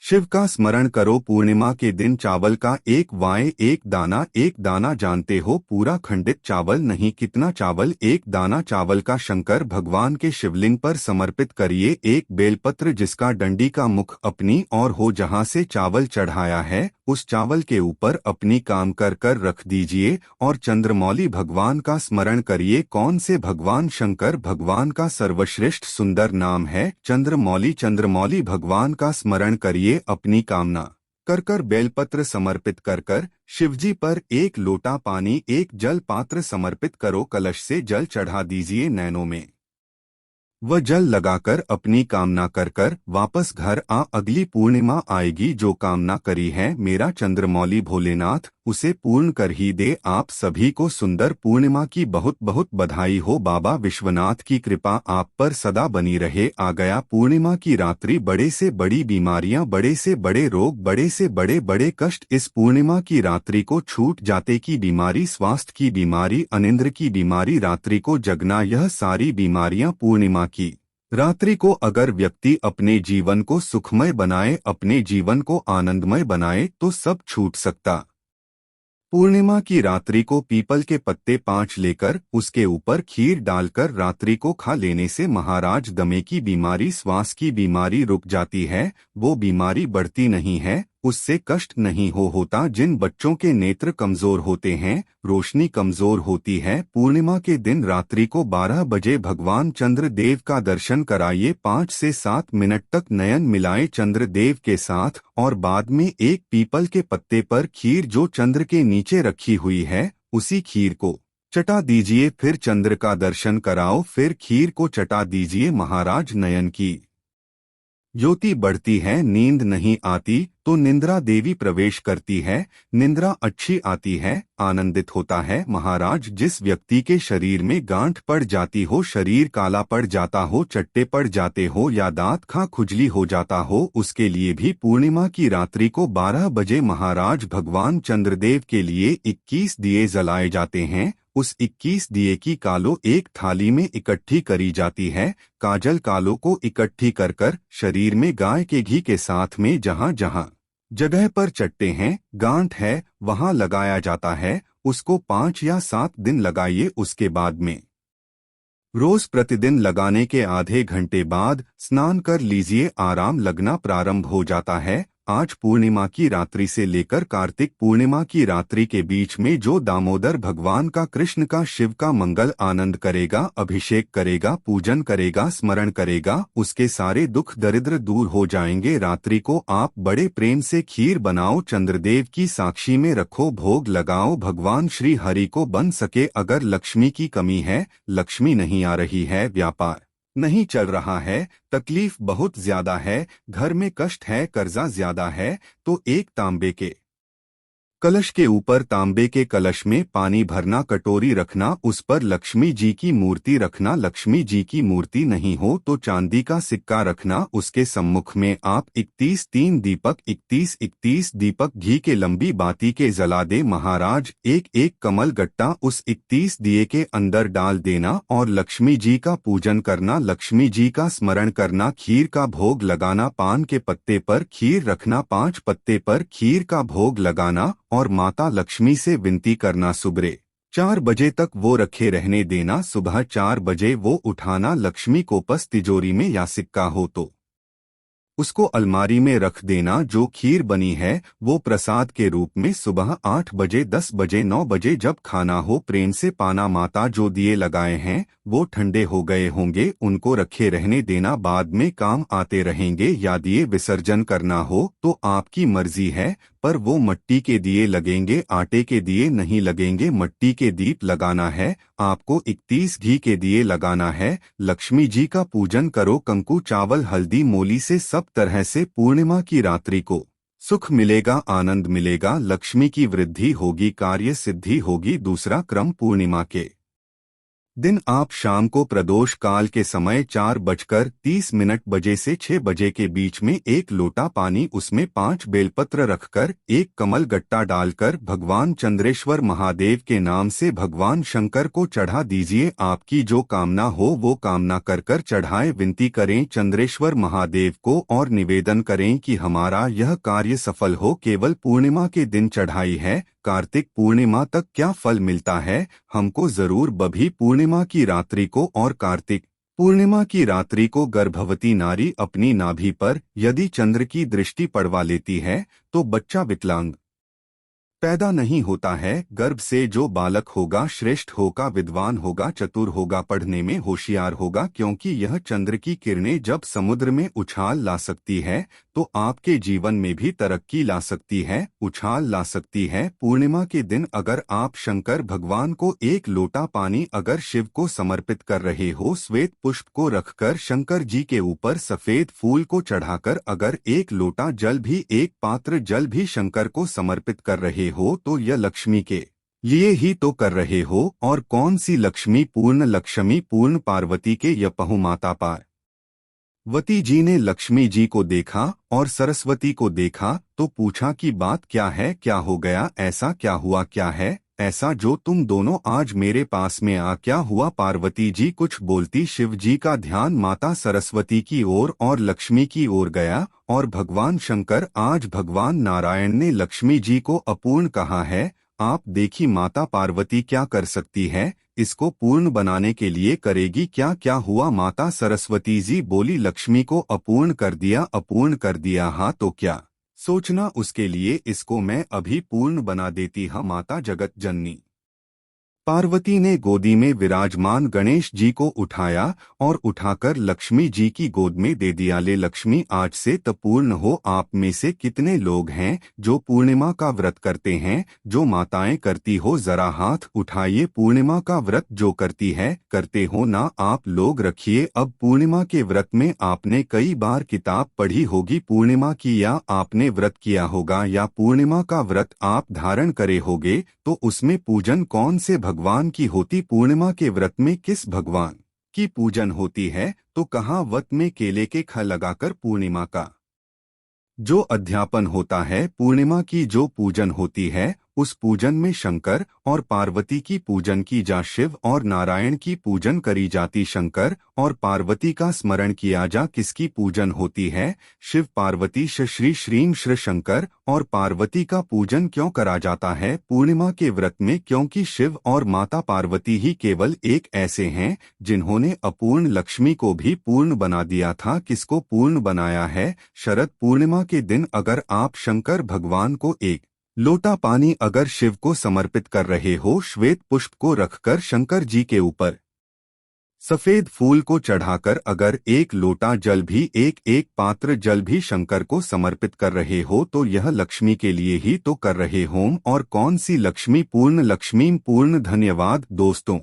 शिव का स्मरण करो। पूर्णिमा के दिन चावल का एक दाना जानते हो, पूरा खंडित चावल नहीं, कितना चावल, एक दाना चावल का शंकर भगवान के शिवलिंग पर समर्पित करिए। एक बेलपत्र जिसका डंडी का मुख अपनी ओर हो, जहां से चावल चढ़ाया है उस चावल के ऊपर अपनी काम कर कर रख दीजिए और चंद्रमौली भगवान का स्मरण करिए। कौन से भगवान? शंकर भगवान का सर्वश्रेष्ठ सुंदर नाम है चंद्रमौली। चंद्रमौली भगवान का स्मरण करिए, अपनी कामना कर कर बेलपत्र समर्पित कर कर शिवजी पर एक लोटा पानी, एक जल पात्र समर्पित करो। कलश से जल चढ़ा दीजिए। नैनों में वह जल लगाकर अपनी कामना कर कर वापस घर आ। अगली पूर्णिमा आएगी, जो कामना करी है मेरा चंद्रमौली भोलेनाथ उसे पूर्ण कर ही दे। आप सभी को सुंदर पूर्णिमा की बहुत बहुत बधाई हो। बाबा विश्वनाथ की कृपा आप पर सदा बनी रहे। आ गया पूर्णिमा की रात्रि। बड़े से बड़ी बीमारियां, बड़े से बड़े रोग, बड़े से बड़े बड़े कष्ट इस पूर्णिमा की रात्रि को छूट जाते की बीमारी, स्वास्थ्य की बीमारी, अनिंद्र की बीमारी, रात्रि को जगना, यह सारी बीमारियां पूर्णिमा की रात्रि को अगर व्यक्ति अपने जीवन को सुखमय बनाए, अपने जीवन को आनंदमय बनाए तो सब छूट सकता। पूर्णिमा की रात्रि को पीपल के पत्ते 5 लेकर उसके ऊपर खीर डालकर रात्रि को खा लेने से महाराज दमे की बीमारी, श्वास की बीमारी रुक जाती है। वो बीमारी बढ़ती नहीं है, उससे कष्ट नहीं होता। जिन बच्चों के नेत्र कमजोर होते हैं, रोशनी कमजोर होती है, पूर्णिमा के दिन रात्रि को 12 बजे भगवान चंद्रदेव का दर्शन कराइए। 5 से 7 मिनट तक नयन मिलाए चंद्रदेव के साथ और बाद में एक पीपल के पत्ते पर खीर जो चंद्र के नीचे रखी हुई है उसी खीर को चटा दीजिए। फिर चंद्र का दर्शन कराओ, फिर खीर को चटा दीजिए। महाराज नयन की ज्योति बढ़ती है, नींद नहीं आती तो निंद्रा देवी प्रवेश करती है, निंद्रा अच्छी आती है, आनंदित होता है। महाराज जिस व्यक्ति के शरीर में गांठ पड़ जाती हो, शरीर काला पड़ जाता हो, चट्टे पड़ जाते हो या दांत खा खुजली हो जाता हो, उसके लिए भी पूर्णिमा की रात्रि को 12 बजे महाराज भगवान चंद्रदेव के लिए 21 दिए जलाए जाते हैं। उस 21 दिए की कालो एक थाली में इकट्ठी करी जाती है। काजल कालो को इकट्ठी कर कर शरीर में गाय के घी के साथ में जहां जहां जगह पर चट्टे हैं, गांठ है, वहां लगाया जाता है। उसको 5 या 7 दिन लगाइए। उसके बाद में रोज प्रतिदिन लगाने के आधे घंटे बाद स्नान कर लीजिए, आराम लगना प्रारंभ हो जाता है। आज पूर्णिमा की रात्रि से लेकर कार्तिक पूर्णिमा की रात्रि के बीच में जो दामोदर भगवान का, कृष्ण का, शिव का मंगल आनंद करेगा, अभिषेक करेगा, पूजन करेगा, स्मरण करेगा, उसके सारे दुख दरिद्र दूर हो जाएंगे। रात्रि को आप बड़े प्रेम से खीर बनाओ, चंद्रदेव की साक्षी में रखो, भोग लगाओ, भगवान श्री हरि को बन सके। अगर लक्ष्मी की कमी है, लक्ष्मी नहीं आ रही है, व्यापार नहीं चल रहा है, तकलीफ बहुत ज्यादा है, घर में कष्ट है, कर्जा ज्यादा है, तो एक तांबे के कलश के ऊपर, तांबे के कलश में पानी भरना, कटोरी रखना, उस पर लक्ष्मी जी की मूर्ति रखना। लक्ष्मी जी की मूर्ति नहीं हो तो चांदी का सिक्का रखना। उसके सम्मुख में आप 31 दीपक, 31 दीपक घी के लंबी बाती के जला दे। महाराज एक एक कमल गट्टा उस 31 दिए के अंदर डाल देना और लक्ष्मी जी का पूजन करना, लक्ष्मी जी का स्मरण करना, खीर का भोग लगाना। पान के पत्ते पर खीर रखना, 5 पत्ते पर खीर का भोग लगाना और माता लक्ष्मी से विनती करना, सुबह 4 बजे तक वो रखे रहने देना, सुबह 4 बजे वो उठाना। लक्ष्मी को पस तिजोरी में या सिक्का हो तो उसको अलमारी में रख देना। जो खीर बनी है वो प्रसाद के रूप में सुबह 8 बजे, 10 बजे, 9 बजे जब खाना हो प्रेम से पाना। माता जो दिए लगाए हैं वो ठंडे हो गए होंगे, उनको रखे रहने देना, बाद में काम आते रहेंगे। या दिए विसर्जन करना हो तो आपकी मर्जी है, पर वो मट्टी के दिए लगेंगे, आटे के दिए नहीं लगेंगे। मट्टी के दीप लगाना है आपको, 31 घी के दिए लगाना है। लक्ष्मी जी का पूजन करो, कंकु, चावल, हल्दी, मोली से सब तरह से पूर्णिमा की रात्रि को सुख मिलेगा, आनंद मिलेगा, लक्ष्मी की वृद्धि होगी, कार्य सिद्धि होगी। दूसरा क्रम पूर्णिमा के दिन आप शाम को प्रदोष काल के समय 4:30 बजे से 6 बजे के बीच में एक लोटा पानी, उसमें 5 बेलपत्र रखकर एक कमल गट्टा डालकर भगवान चंद्रेश्वर महादेव के नाम से भगवान शंकर को चढ़ा दीजिए। आपकी जो कामना हो वो कामना कर कर चढ़ाए। विनती करें चंद्रेश्वर महादेव को और निवेदन करें कि हमारा यह कार्य सफल हो। केवल पूर्णिमा के दिन चढ़ाई है, कार्तिक पूर्णिमा तक क्या फल मिलता है हमको जरूर। बभी पूर्णिमा की रात्रि को और कार्तिक पूर्णिमा की रात्रि को गर्भवती नारी अपनी नाभि पर यदि चंद्र की दृष्टि पड़वा लेती है तो बच्चा विकलांग पैदा नहीं होता है। गर्भ से जो बालक होगा श्रेष्ठ होगा, विद्वान होगा, चतुर होगा, पढ़ने में होशियार होगा, क्योंकि यह चंद्र की किरणें जब समुद्र में उछाल ला सकती है तो आपके जीवन में भी तरक्की ला सकती है, उछाल ला सकती है। पूर्णिमा के दिन अगर आप शंकर भगवान को एक लोटा पानी अगर शिव को समर्पित कर रहे हो, श्वेत पुष्प को रखकर शंकर जी के ऊपर सफेद फूल को चढ़ाकर अगर एक लोटा जल भी, एक पात्र जल भी शंकर को समर्पित कर रहे हो तो यह लक्ष्मी के लिए ही तो कर रहे हो। और कौन सी लक्ष्मी? पूर्ण लक्ष्मी, पूर्ण पार्वती के यपहु माता पार्वती जी ने लक्ष्मी जी को देखा और सरस्वती को देखा तो पूछा कि बात क्या है, क्या हो गया, ऐसा क्या हुआ, क्या है ऐसा जो तुम दोनों आज मेरे पास में आ, क्या हुआ? पार्वती जी कुछ बोलती, शिव जी का ध्यान माता सरस्वती की ओर और लक्ष्मी की ओर गया और भगवान शंकर, आज भगवान नारायण ने लक्ष्मी जी को अपूर्ण कहा है। आप देखी माता पार्वती क्या कर सकती है, इसको पूर्ण बनाने के लिए करेगी क्या? क्या हुआ? माता सरस्वती जी बोली, लक्ष्मी को अपूर्ण कर दिया, अपूर्ण कर दिया। हाँ तो क्या सोचना उसके लिए, इसको मैं अभी पूर्ण बना देती। हाँ माता जगत जननी। पार्वती ने गोदी में विराजमान गणेश जी को उठाया और उठाकर लक्ष्मी जी की गोद में दे दिया। ले लक्ष्मी, आज से तो पूर्ण हो। आप में से कितने लोग हैं जो पूर्णिमा का व्रत करते हैं? जो माताएं करती हो जरा हाथ उठाइए। पूर्णिमा का व्रत जो करती है, करते हो ना आप लोग? रखिए। अब पूर्णिमा के व्रत में आपने कई बार किताब पढ़ी होगी पूर्णिमा की, या आपने व्रत किया होगा, या पूर्णिमा का व्रत आप धारण करे होगे, तो उसमें पूजन कौन से भगवान की होती? पूर्णिमा के व्रत में किस भगवान की पूजन होती है? तो कहाँ? व्रत में केले के ख लगाकर पूर्णिमा का जो अध्यापन होता है, पूर्णिमा की जो पूजन होती है, उस पूजन में शंकर और पार्वती की पूजन की जा, शिव और नारायण की पूजन करी जाती। शंकर और पार्वती का स्मरण किया जा। किसकी पूजन होती है? शिव पार्वती श्री श्रीम श्री शंकर और पार्वती का पूजन क्यों करा जाता है पूर्णिमा के व्रत में? क्योंकि शिव और माता पार्वती ही केवल एक ऐसे हैं जिन्होंने अपूर्ण लक्ष्मी को भी पूर्ण बना दिया था। किसको पूर्ण बनाया है? शरद पूर्णिमा के दिन अगर आप शंकर भगवान को एक लोटा पानी अगर शिव को समर्पित कर रहे हो, श्वेत पुष्प को रखकर शंकर जी के ऊपर सफेद फूल को चढ़ाकर अगर एक लोटा जल भी, एक एक पात्र जल भी शंकर को समर्पित कर रहे हो, तो यह लक्ष्मी के लिए ही तो कर रहे हो। और कौन सी लक्ष्मी? पूर्ण लक्ष्मी, पूर्ण। धन्यवाद दोस्तों।